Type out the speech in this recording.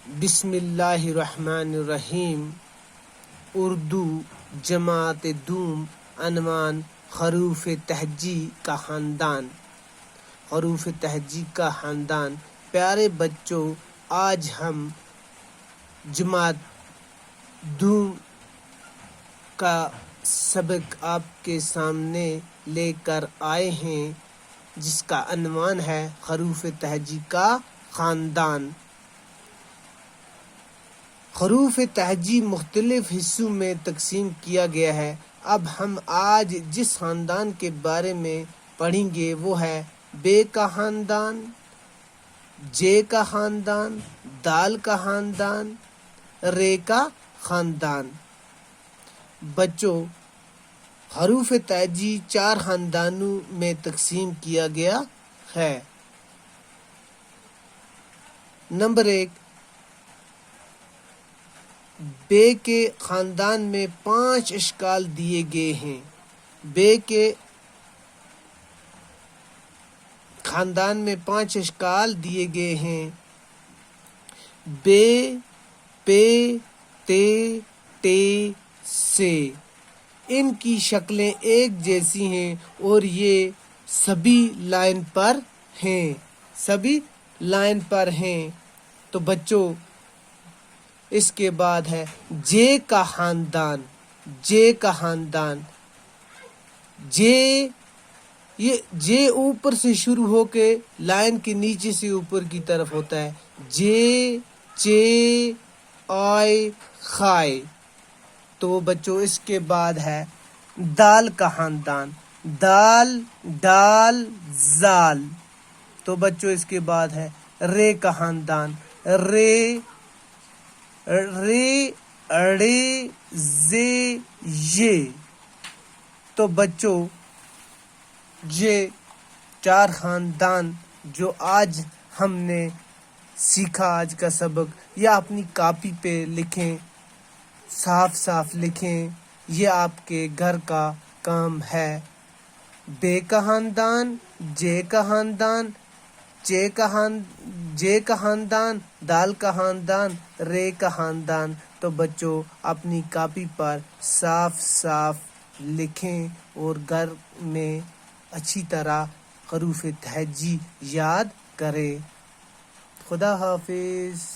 بسم اللہ الرحمن الرحیم. اردو جماعت دوم. عنوان حروف تہجی کا خاندان. حروف تہجی کا خاندان. پیارے بچوں، آج ہم جماعت دوم کا سبق آپ کے سامنے لے کر آئے ہیں، جس کا عنوان ہے حروف تہجی کا خاندان. حروف تہجی مختلف حصوں میں تقسیم کیا گیا ہے. اب ہم آج جس خاندان کے بارے میں پڑھیں گے وہ ہے بے کا خاندان، جے کا خاندان، دال کا خاندان، رے کا خاندان. بچوں، حروف تہجی 4 خاندانوں میں تقسیم کیا گیا ہے. نمبر 1، بے کے خاندان میں 5 اشکال دیے گئے ہیں. بے کے خاندان میں 5 اشکال دیے گئے ہیں. بے، پے، تے، ٹے، سے. ان کی شکلیں ایک جیسی ہیں اور یہ سبھی لائن پر ہیں. تو بچوں، اس کے بعد ہے جے کا خاندان. جے کا خاندان، جے اوپر سے شروع ہو کے لائن کے نیچے سے اوپر کی طرف ہوتا ہے. جے، چے، آئے، خائے. تو بچوں، اس کے بعد ہے دال کا خاندان. دال، ڈال، زال. تو بچوں، اس کے بعد ہے رے کا خاندان. رے، اڑے، زے، یہ. تو بچوں، یہ 4 خاندان جو آج ہم نے سیکھا، آج کا سبق، یا اپنی کاپی پہ لکھیں، صاف صاف لکھیں. یہ آپ کے گھر کا کام ہے. بے کا خاندان، جے کا خاندان، جے کا خاندان، دال کا خاندان، رے کا خاندان. تو بچوں، اپنی کاپی پر صاف صاف لکھیں اور گھر میں اچھی طرح حروف تہجی یاد کریں. خدا حافظ.